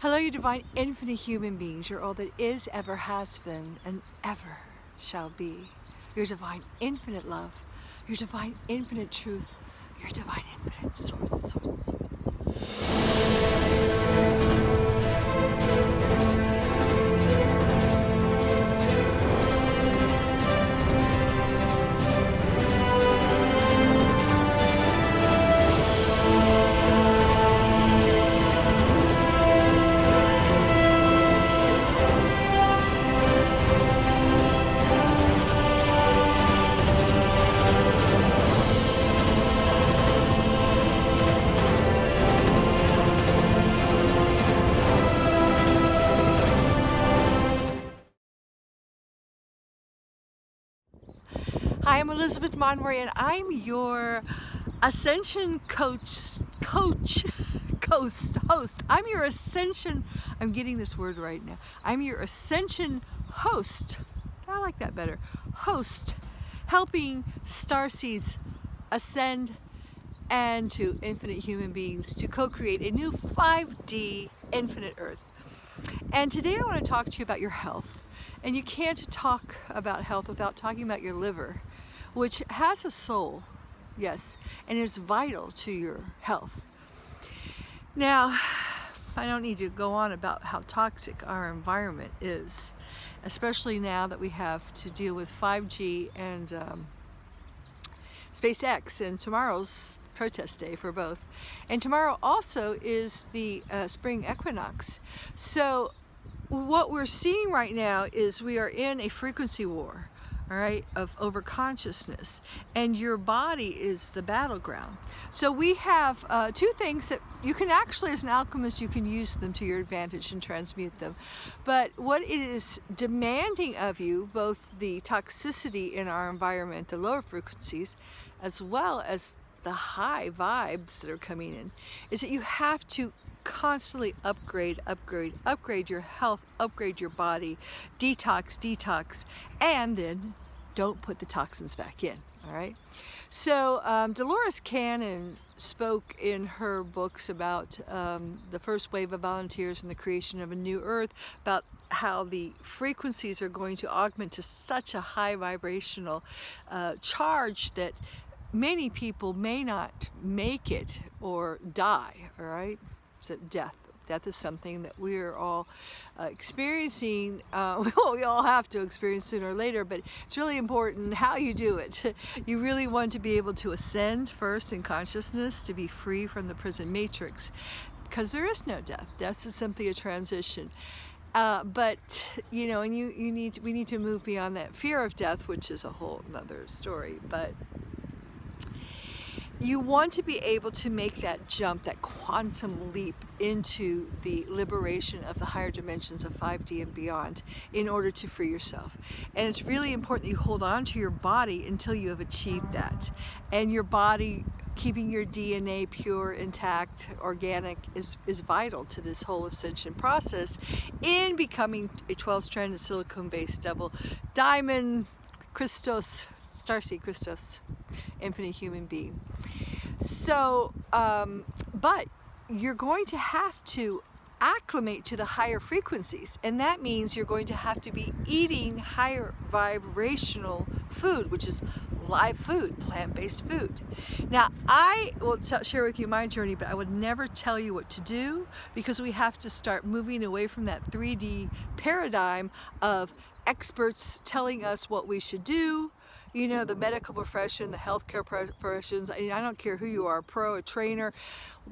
Hello, you divine infinite human beings. You're all that is, ever has been, and ever shall be. Your divine infinite love, your divine infinite truth, your divine infinite source. Hi, I'm Elizabeth Monroy, and I'm your Ascension host. I'm your Ascension, I'm getting this word right now. I'm your Ascension host. I like that better. Host, helping starseeds ascend and to infinite human beings to co-create a new 5D infinite earth. And today I want to talk to you about your health. And you can't talk about health without talking about your liver, which has a soul, yes, and is vital to your health. Now, I don't need to go on about how toxic our environment is, especially now that we have to deal with 5G and SpaceX, and tomorrow's protest day for both. And tomorrow also is the spring equinox. So what we're seeing right now is we are in a frequency war, all right, of overconsciousness, and your body is the battleground. So we have two things that you can actually, as an alchemist, you can use them to your advantage and transmute them. But what it is demanding of you, both the toxicity in our environment, the lower frequencies, as well as the high vibes that are coming in, is that you have to constantly upgrade your health, upgrade your body, detox, and then don't put the toxins back in, all right? So Dolores Cannon spoke in her books about the first wave of volunteers and the creation of a new earth, about how the frequencies are going to augment to such a high vibrational charge that many people may not make it or die, all right? So death is something that we're all experiencing. We all have to experience sooner or later, but it's really important how you do it. You really want to be able to ascend first in consciousness, to be free from the prison matrix, because there is no death. Death is simply a transition. But you know, and we need to move beyond that fear of death, which is a whole other story. But you want to be able to make that jump, that quantum leap into the liberation of the higher dimensions of 5D and beyond in order to free yourself. And it's really important that you hold on to your body until you have achieved that. And your body, keeping your DNA pure, intact, organic, is vital to this whole ascension process in becoming a 12-stranded silicone-based double diamond Christos, starseed Christos, infinite human being. So, but you're going to have to acclimate to the higher frequencies, and that means you're going to have to be eating higher vibrational food, which is live food, plant-based food. Now, I will share with you my journey, but I would never tell you what to do, because we have to start moving away from that 3D paradigm of experts telling us what we should do. You know, the medical profession, the healthcare professions, I don't care who you are, a trainer.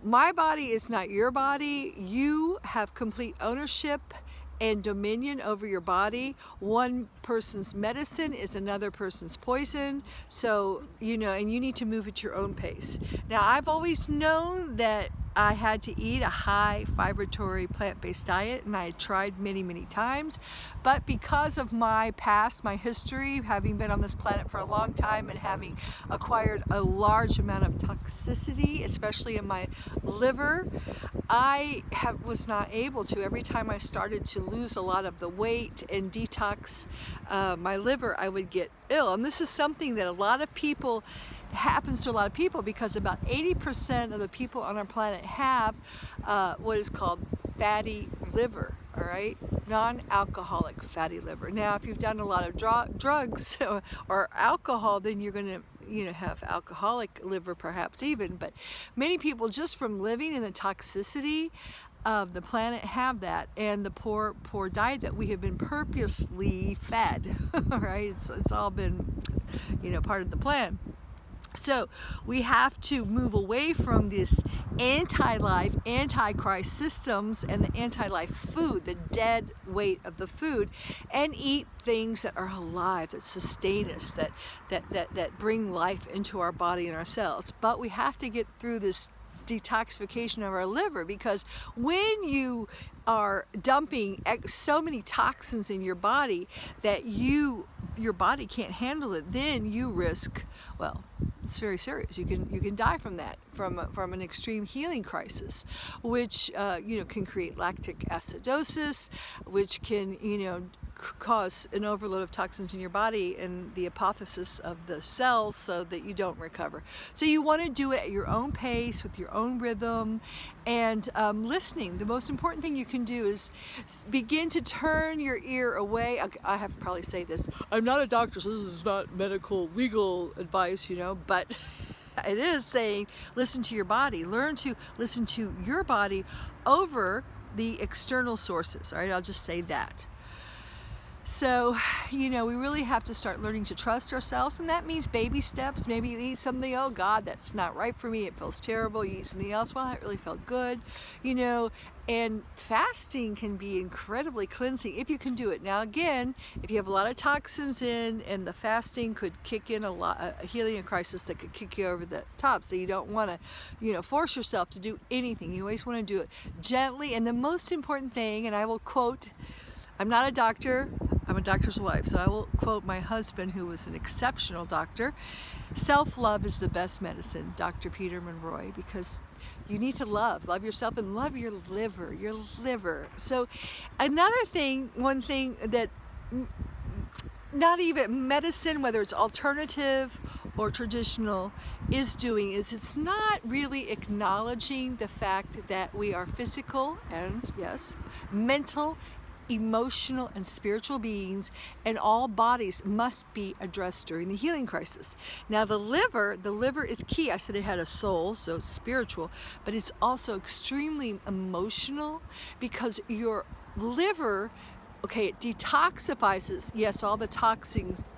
My body is not your body. You have complete ownership and dominion over your body. One person's medicine is another person's poison. So, you know, and you need to move at your own pace. Now, I've always known that I had to eat a high vibratory plant-based diet, and I had tried many times, but because of my past, my history, having been on this planet for a long time and having acquired a large amount of toxicity, especially in my liver, I was not able to. Every time I started to lose a lot of the weight and detox my liver, I would get ill. And this is something that happens to a lot of people, because about 80% of the people on our planet have what is called fatty liver, all right? Non-alcoholic fatty liver. Now, if you've done a lot of drugs or alcohol, then you're going to have alcoholic liver perhaps even, but many people just from living in the toxicity of the planet have that, and the poor diet that we have been purposely fed, right? It's all been, part of the plan. So we have to move away from this anti-life, anti-Christ systems and the anti-life food, the dead weight of the food, and eat things that are alive, that sustain us, that bring life into our body and our cells. But we have to get through this detoxification of our liver, because when you are dumping so many toxins in your body that your body can't handle it, then you risk, well, it's very serious. You can die from that, from an extreme healing crisis, which can create lactic acidosis, which can cause an overload of toxins in your body and the apoptosis of the cells, so that you don't recover. So you want to do it at your own pace, with your own rhythm, and listening. The most important thing you can do is begin to turn your ear away. I have to probably say this. I'm not a doctor, so this is not medical, legal advice, but it is saying listen to your body. Learn to listen to your body over the external sources. All right, I'll just say that. So, we really have to start learning to trust ourselves, and that means baby steps. Maybe you eat something, oh God, that's not right for me, it feels terrible. You eat something else, well, that really felt good, and fasting can be incredibly cleansing if you can do it. Now again, if you have a lot of toxins in, and the fasting could kick in a healing crisis that could kick you over the top, so you don't want to, force yourself to do anything. You always want to do it gently, and the most important thing, and I will quote, I'm not a doctor, I'm a doctor's wife, so I will quote my husband, who was an exceptional doctor. Self-love is the best medicine, Dr. Peter Monroy, because you need to love yourself and love your liver. So another thing, one thing that not even medicine, whether it's alternative or traditional, is doing is it's not really acknowledging the fact that we are physical and, yes, mental, emotional, and spiritual beings, and all bodies must be addressed during the healing crisis. Now the liver is key. I said it had a soul, so it's spiritual, but it's also extremely emotional, because your liver, okay, it detoxifies, yes, all the toxins,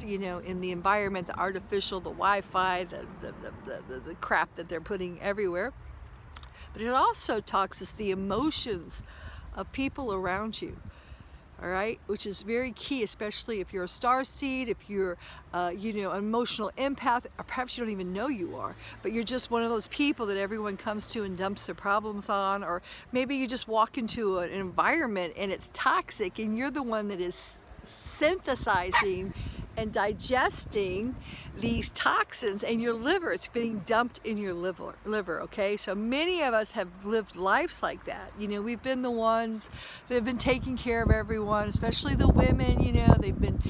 in the environment, the artificial, the Wi-Fi, the crap that they're putting everywhere, but it also toxins the emotions of people around you, all right, which is very key, especially if you're a starseed, if you're, an emotional empath, or perhaps you don't even know you are, but you're just one of those people that everyone comes to and dumps their problems on, or maybe you just walk into an environment and it's toxic, and you're the one that is synthesizing and digesting these toxins, and your liver, it's being dumped in your liver, okay? So many of us have lived lives like that. We've been the ones that have been taking care of everyone, especially the women, they've been,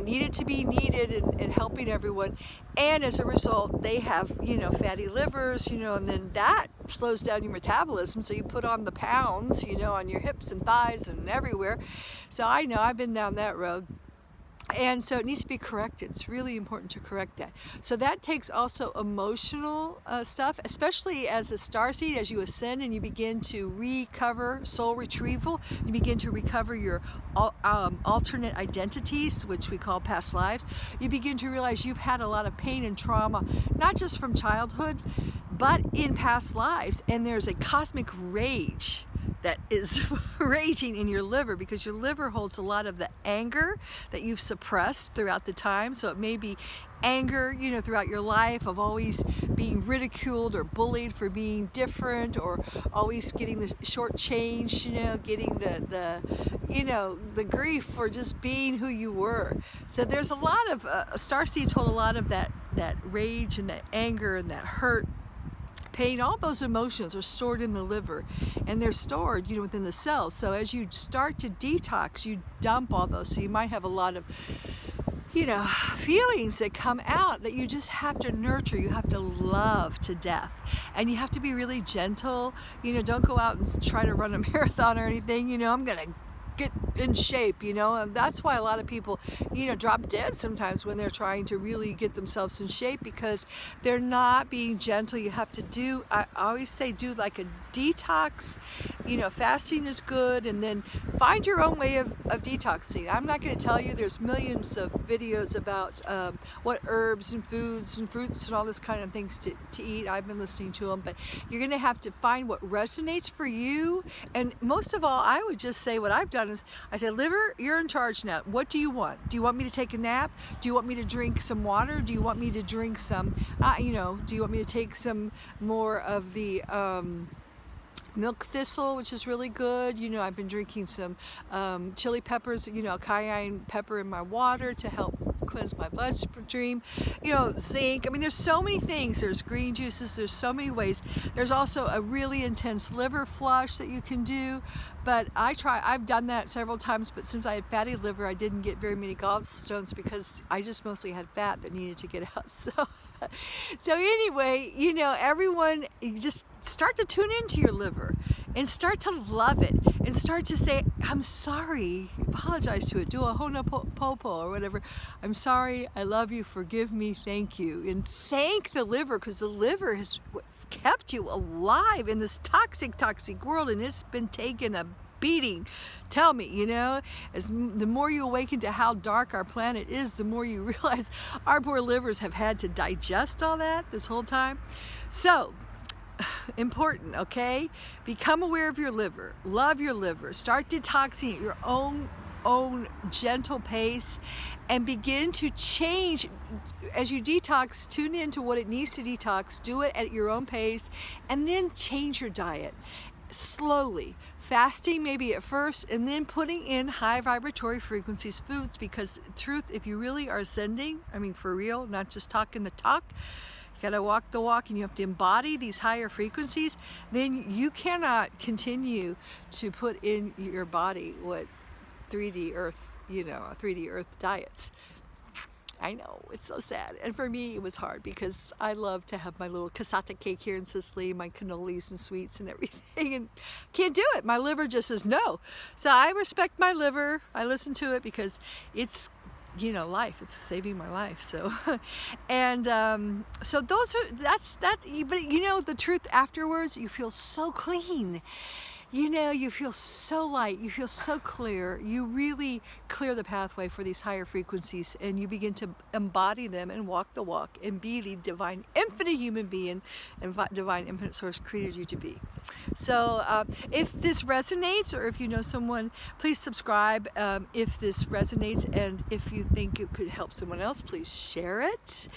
needed to be needed and helping everyone. And as a result, they have, fatty livers, and then that slows down your metabolism. So you put on the pounds, on your hips and thighs and everywhere. So I know I've been down that road. And so it needs to be corrected. It's really important to correct that. So that takes also emotional stuff, especially as a starseed, as you ascend and you begin to recover soul retrieval, you begin to recover your alternate identities, which we call past lives. You begin to realize you've had a lot of pain and trauma, not just from childhood, but in past lives. And there's a cosmic rage that is raging in your liver, because your liver holds a lot of the anger that you've suppressed throughout the time. So it may be anger, throughout your life, of always being ridiculed or bullied for being different, or always getting the short change, getting the grief for just being who you were. So there's a lot of starseeds hold a lot of that rage and that anger and that hurt, pain. All those emotions are stored in the liver, and they're stored, within the cells. So as you start to detox, you dump all those. So you might have a lot of you know, feelings that come out that you just have to nurture, you have to love to death. And you have to be really gentle. You know, don't go out and try to run a marathon or anything. You know, I'm gonna get in shape, you know, and that's why a lot of people, you know, drop dead sometimes when they're trying to really get themselves in shape, because they're not being gentle. You have to do, I always say, do like a detox. You know, fasting is good, and then find your own way of detoxing. I'm not going to tell you, there's millions of videos about what herbs and foods and fruits and all this kind of things to eat. I've been listening to them, but you're going to have to find what resonates for you. And most of all, I would just say, what I've done is, I said, liver, you're in charge now. What do you want? Do you want me to take a nap? Do you want me to drink some water? Do you want me to drink some, you know, do you want me to take some more of the milk thistle, which is really good? You know, I've been drinking some chili peppers, you know, cayenne pepper in my water to help cleanse my bloodstream. You know, zinc. I mean, there's so many things. There's green juices. There's so many ways. There's also a really intense liver flush that you can do. But I've done that several times, but since I had fatty liver, I didn't get very many gallstones because I just mostly had fat that needed to get out. So anyway, you know, everyone, you just start to tune into your liver and start to love it and start to say, I'm sorry, apologize to it, do a ho'oponopono or whatever. I'm sorry, I love you, forgive me, thank you. And thank the liver, because the liver is what's kept you alive in this toxic world, and it's been taking a beating. Tell me, you know, the more you awaken to how dark our planet is, the more you realize our poor livers have had to digest all that this whole time. So important, okay? Become aware of your liver, love your liver, start detoxing at your own gentle pace, and begin to change as you detox. Tune into what it needs to detox, do it at your own pace, and then change your diet slowly. Fasting maybe at first, and then putting in high vibratory frequencies foods, because truth, if you really are ascending, I mean for real, not just talking the talk, you gotta walk the walk, and you have to embody these higher frequencies, then you cannot continue to put in your body what 3D Earth, you know, 3D Earth diets. I know, it's so sad. And for me, it was hard because I love to have my little cassata cake here in Sicily, my cannolis and sweets and everything, and can't do it. My liver just says no. So I respect my liver. I listen to it because it's, you know, life. It's saving my life. So, and so that's that. But you know, the truth afterwards, you feel so clean. You know, you feel so light, you feel so clear. You really clear the pathway for these higher frequencies, and you begin to embody them and walk the walk and be the divine, infinite human being and divine, infinite source created you to be. So if this resonates, or if you know someone, please subscribe if this resonates, and if you think it could help someone else, please share it.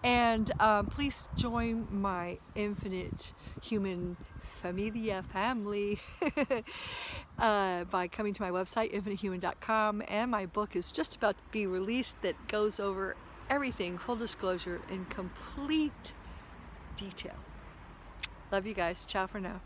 And please join my infinite human familia family by coming to my website, infinitehuman.com, and my book is just about to be released that goes over everything, full disclosure, in complete detail. Love you guys. Ciao for now.